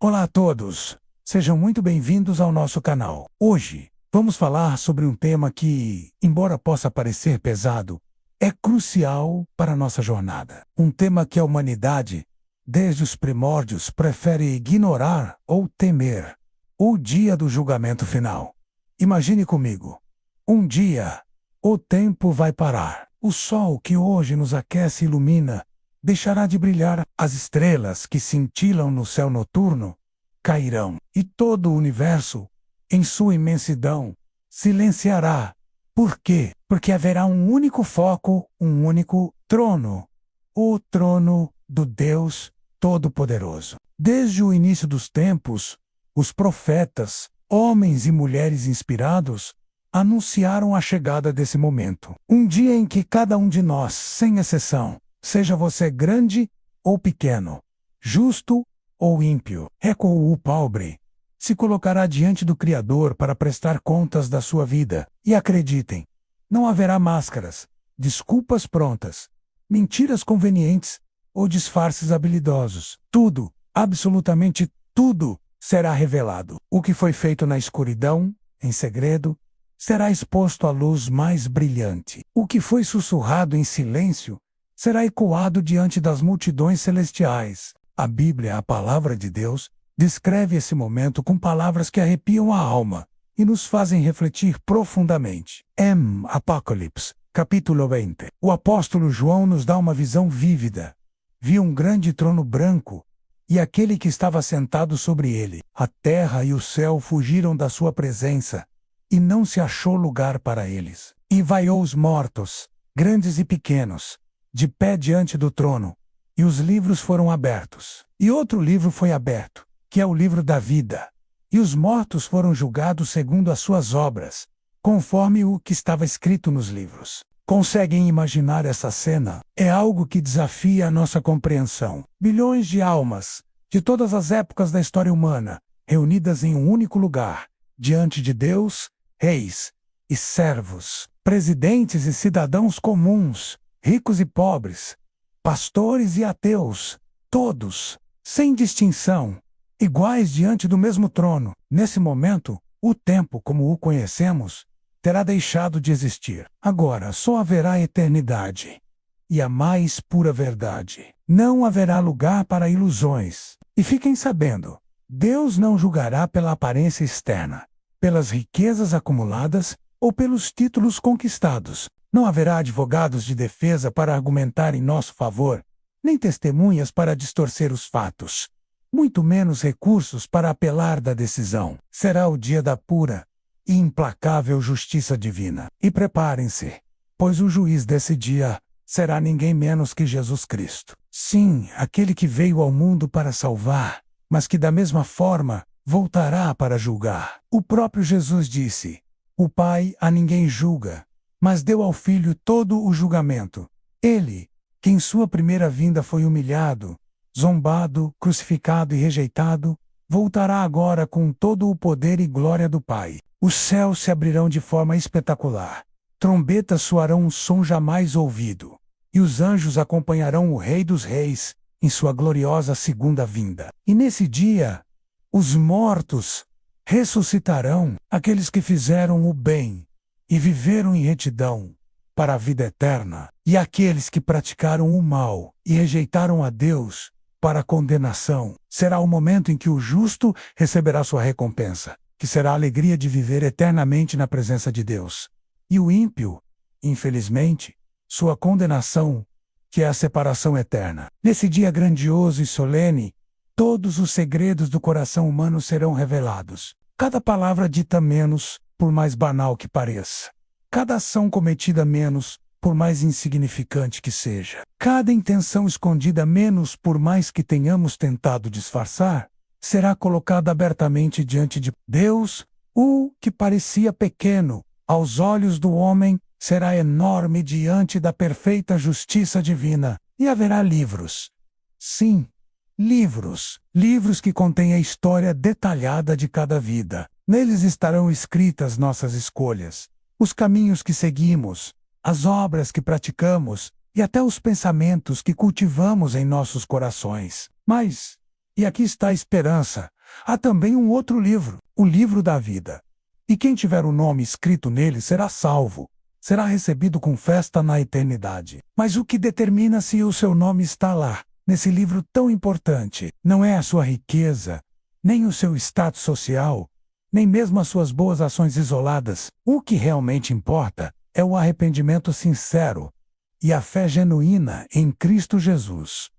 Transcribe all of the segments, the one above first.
Olá a todos, sejam muito bem-vindos ao nosso canal. Hoje, vamos falar sobre um tema que, embora possa parecer pesado, é crucial para a nossa jornada. Um tema que a humanidade, desde os primórdios, prefere ignorar ou temer: o dia do julgamento final. Imagine comigo, um dia, o tempo vai parar. O sol que hoje nos aquece e ilumina deixará de brilhar, as estrelas que cintilam no céu noturno cairão, e todo o universo, em sua imensidão, silenciará. Por quê? Porque haverá um único foco, um único trono, o trono do Deus Todo-Poderoso. Desde o início dos tempos, os profetas, homens e mulheres inspirados, anunciaram a chegada desse momento. Um dia em que cada um de nós, sem exceção, seja você grande ou pequeno, justo ou ímpio, rico ou pobre, se colocará diante do Criador para prestar contas da sua vida. E acreditem, não haverá máscaras, desculpas prontas, mentiras convenientes ou disfarces habilidosos. Tudo, absolutamente tudo, será revelado. O que foi feito na escuridão, em segredo, será exposto à luz mais brilhante. O que foi sussurrado em silêncio será ecoado diante das multidões celestiais. A Bíblia, a palavra de Deus, descreve esse momento com palavras que arrepiam a alma e nos fazem refletir profundamente. Apocalipse, capítulo 20. O apóstolo João nos dá uma visão vívida. Viu um grande trono branco e aquele que estava sentado sobre ele. A terra e o céu fugiram da sua presença e não se achou lugar para eles. E vaiou os mortos, grandes e pequenos, de pé diante do trono, e os livros foram abertos. E outro livro foi aberto, que é o livro da vida. E os mortos foram julgados segundo as suas obras, conforme o que estava escrito nos livros. Conseguem imaginar essa cena? É algo que desafia a nossa compreensão. Bilhões de almas, de todas as épocas da história humana, reunidas em um único lugar, diante de Deus, reis e servos, presidentes e cidadãos comuns, ricos e pobres, pastores e ateus, todos, sem distinção, iguais diante do mesmo trono. Nesse momento, o tempo como o conhecemos terá deixado de existir. Agora só haverá eternidade e a mais pura verdade. Não haverá lugar para ilusões. E fiquem sabendo, Deus não julgará pela aparência externa, pelas riquezas acumuladas ou pelos títulos conquistados. Não haverá advogados de defesa para argumentar em nosso favor, nem testemunhas para distorcer os fatos, muito menos recursos para apelar da decisão. Será o dia da pura e implacável justiça divina. E preparem-se, pois o juiz desse dia será ninguém menos que Jesus Cristo. Sim, aquele que veio ao mundo para salvar, mas que da mesma forma voltará para julgar. O próprio Jesus disse: o Pai a ninguém julga, mas deu ao Filho todo o julgamento. Ele, que em sua primeira vinda foi humilhado, zombado, crucificado e rejeitado, voltará agora com todo o poder e glória do Pai. Os céus se abrirão de forma espetacular. Trombetas soarão um som jamais ouvido. E os anjos acompanharão o Rei dos Reis em sua gloriosa segunda vinda. E nesse dia, os mortos ressuscitarão, aqueles que fizeram o bem e viveram em retidão para a vida eterna, e aqueles que praticaram o mal e rejeitaram a Deus para a condenação. Será o momento em que o justo receberá sua recompensa, que será a alegria de viver eternamente na presença de Deus. E o ímpio, infelizmente, sua condenação, que é a separação eterna. Nesse dia grandioso e solene, todos os segredos do coração humano serão revelados. Cada palavra dita menos, por mais banal que pareça. Cada ação cometida menos, por mais insignificante que seja. Cada intenção escondida menos, por mais que tenhamos tentado disfarçar, será colocada abertamente diante de Deus. O que parecia pequeno aos olhos do homem será enorme diante da perfeita justiça divina. E haverá livros. Sim, livros. Livros que contêm a história detalhada de cada vida. Neles estarão escritas nossas escolhas, os caminhos que seguimos, as obras que praticamos e até os pensamentos que cultivamos em nossos corações. Mas, E aqui está a esperança. Há também um outro livro, o livro da vida. E quem tiver o nome escrito nele será salvo. Será recebido com festa na eternidade. Mas o que determina se o seu nome está lá, nesse livro tão importante, não é a sua riqueza, nem o seu status social, nem mesmo as suas boas ações isoladas. O que realmente importa é o arrependimento sincero e a fé genuína em Cristo Jesus.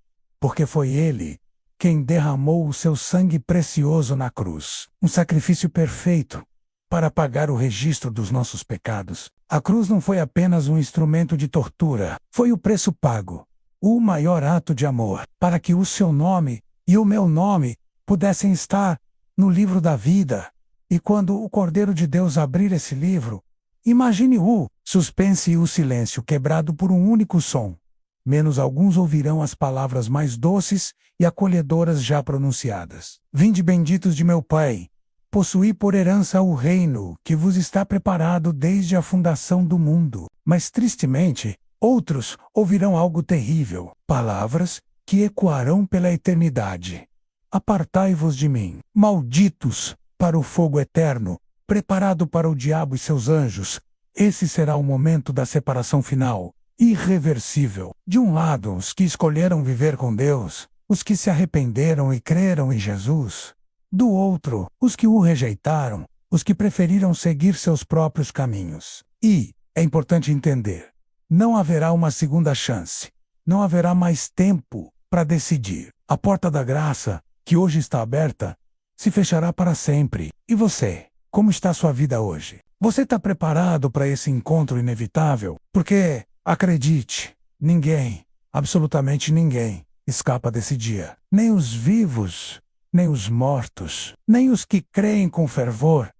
Porque foi Ele quem derramou o seu sangue precioso na cruz, um sacrifício perfeito para pagar o registro dos nossos pecados. A cruz não foi apenas um instrumento de tortura, foi o preço pago, o maior ato de amor, para que o seu nome e o meu nome pudessem estar no livro da vida. E quando o Cordeiro de Deus abrir esse livro, imagine o suspense e o silêncio quebrado por um único som. Menos alguns ouvirão as palavras mais doces e acolhedoras já pronunciadas. Vinde benditos de meu Pai, possuí por herança o reino que vos está preparado desde a fundação do mundo. Mas tristemente, outros ouvirão algo terrível, palavras que ecoarão pela eternidade. Apartai-vos de mim, malditos, para o fogo eterno, preparado para o diabo e seus anjos. Esse será o momento da separação final, irreversível. De um lado, os que escolheram viver com Deus, os que se arrependeram e creram em Jesus. Do outro, os que o rejeitaram, os que preferiram seguir seus próprios caminhos. E, é importante entender, não haverá uma segunda chance. Não haverá mais tempo para decidir. A porta da graça, que hoje está aberta, se fechará para sempre. E você? Como está sua vida hoje? Você está preparado para esse encontro inevitável? Porque, acredite, ninguém, absolutamente ninguém, escapa desse dia. Nem os vivos, nem os mortos, nem os que creem com fervor,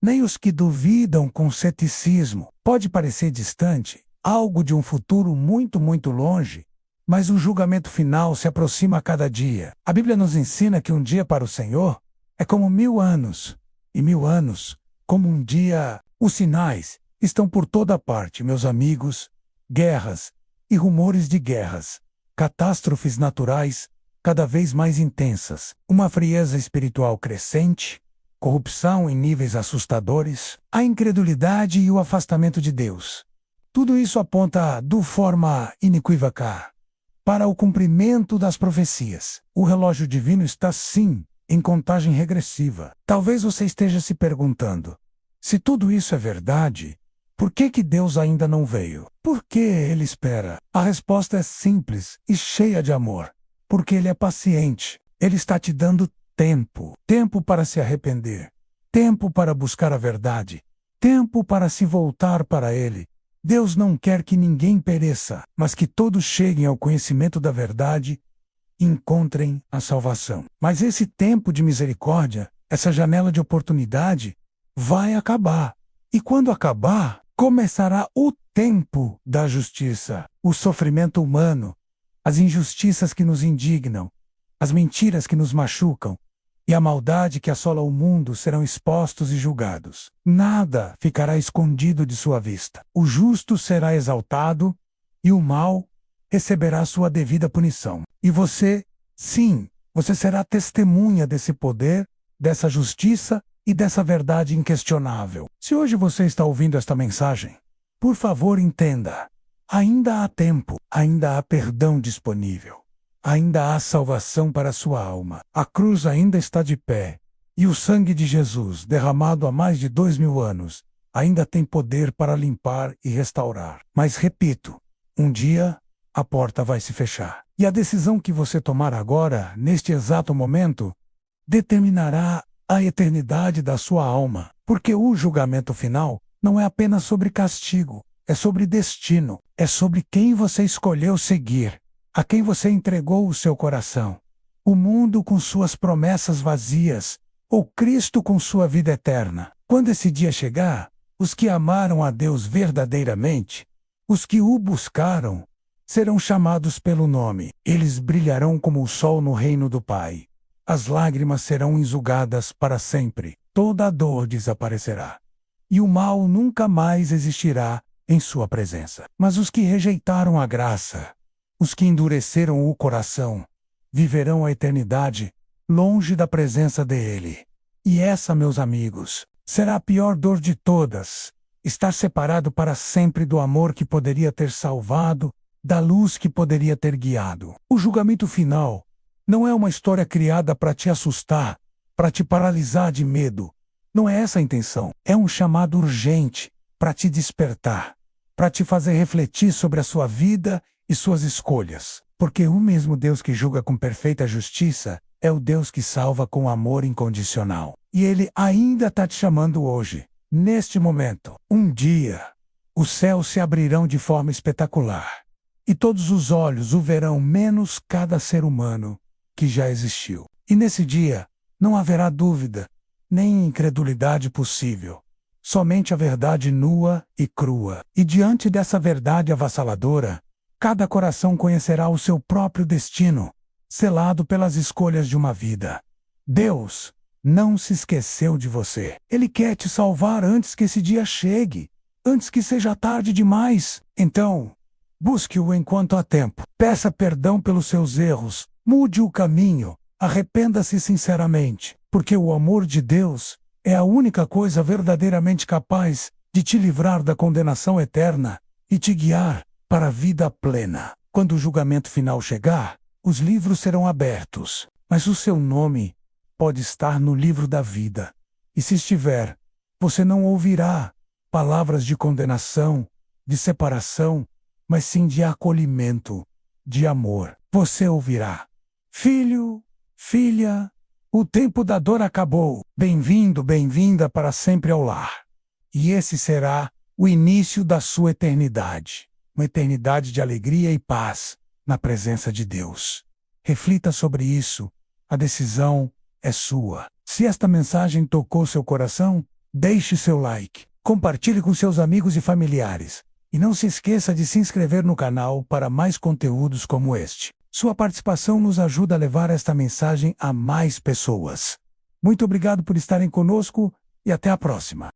nem os que duvidam com ceticismo. Pode parecer distante, algo de um futuro muito, muito longe, mas o julgamento final se aproxima a cada dia. A Bíblia nos ensina que um dia para o Senhor é como 1000 anos, e 1000 anos como um dia. Os sinais estão por toda parte, meus amigos: guerras e rumores de guerras, catástrofes naturais cada vez mais intensas, uma frieza espiritual crescente, corrupção em níveis assustadores, a incredulidade e o afastamento de Deus. Tudo isso aponta, de forma inequívoca, para o cumprimento das profecias. O relógio divino está, sim, em contagem regressiva. Talvez você esteja se perguntando: se tudo isso é verdade, por que Deus ainda não veio? Por que Ele espera? A resposta é simples e cheia de amor. Porque Ele é paciente. Ele está te dando tempo. Tempo para se arrepender. Tempo para buscar a verdade. Tempo para se voltar para Ele. Deus não quer que ninguém pereça, mas que todos cheguem ao conhecimento da verdade e encontrem a salvação. Mas esse tempo de misericórdia, essa janela de oportunidade, vai acabar. E quando acabar, começará o tempo da justiça. O sofrimento humano, as injustiças que nos indignam, as mentiras que nos machucam e a maldade que assola o mundo serão expostos e julgados. Nada ficará escondido de sua vista. O justo será exaltado e o mal receberá sua devida punição. E você, sim, você será testemunha desse poder, dessa justiça e dessa verdade inquestionável. Se hoje você está ouvindo esta mensagem, por favor entenda: ainda há tempo, ainda há perdão disponível, ainda há salvação para a sua alma. A cruz ainda está de pé, e o sangue de Jesus, derramado há mais de 2000 anos, ainda tem poder para limpar e restaurar. Mas repito, um dia a porta vai se fechar. E a decisão que você tomar agora, neste exato momento, determinará a eternidade da sua alma. Porque o julgamento final não é apenas sobre castigo, é sobre destino, é sobre quem você escolheu seguir, a quem você entregou o seu coração. O mundo com suas promessas vazias, ou Cristo com sua vida eterna. Quando esse dia chegar, os que amaram a Deus verdadeiramente, os que o buscaram, serão chamados pelo nome. Eles brilharão como o sol no reino do Pai. As lágrimas serão enxugadas para sempre. Toda a dor desaparecerá. E o mal nunca mais existirá em sua presença. Mas os que rejeitaram a graça, os que endureceram o coração, viverão a eternidade longe da presença dele. E essa, meus amigos, será a pior dor de todas: estar separado para sempre do amor que poderia ter salvado, da luz que poderia ter guiado. O julgamento final não é uma história criada para te assustar, para te paralisar de medo. Não é essa a intenção. É um chamado urgente para te despertar, para te fazer refletir sobre a sua vida e suas escolhas. Porque o mesmo Deus que julga com perfeita justiça é o Deus que salva com amor incondicional. E Ele ainda está te chamando hoje, neste momento. Um dia, os céus se abrirão de forma espetacular, e todos os olhos o verão, menos cada ser humano que já existiu. E nesse dia, não haverá dúvida, nem incredulidade possível. Somente a verdade nua e crua. E diante dessa verdade avassaladora, cada coração conhecerá o seu próprio destino, selado pelas escolhas de uma vida. Deus não se esqueceu de você. Ele quer te salvar antes que esse dia chegue, antes que seja tarde demais. Então, busque-o enquanto há tempo. Peça perdão pelos seus erros, mude o caminho, arrependa-se sinceramente, porque o amor de Deus é a única coisa verdadeiramente capaz de te livrar da condenação eterna e te guiar para a vida plena. Quando o julgamento final chegar, os livros serão abertos, mas o seu nome pode estar no livro da vida. E se estiver, você não ouvirá palavras de condenação, de separação, mas sim de acolhimento, de amor. Você ouvirá: filho, filha, o tempo da dor acabou. Bem-vindo, bem-vinda para sempre ao lar. E esse será o início da sua eternidade. Uma eternidade de alegria e paz na presença de Deus. Reflita sobre isso. A decisão é sua. Se esta mensagem tocou seu coração, deixe seu like, compartilhe com seus amigos e familiares. E não se esqueça de se inscrever no canal para mais conteúdos como este. Sua participação nos ajuda a levar esta mensagem a mais pessoas. Muito obrigado por estarem conosco e até a próxima.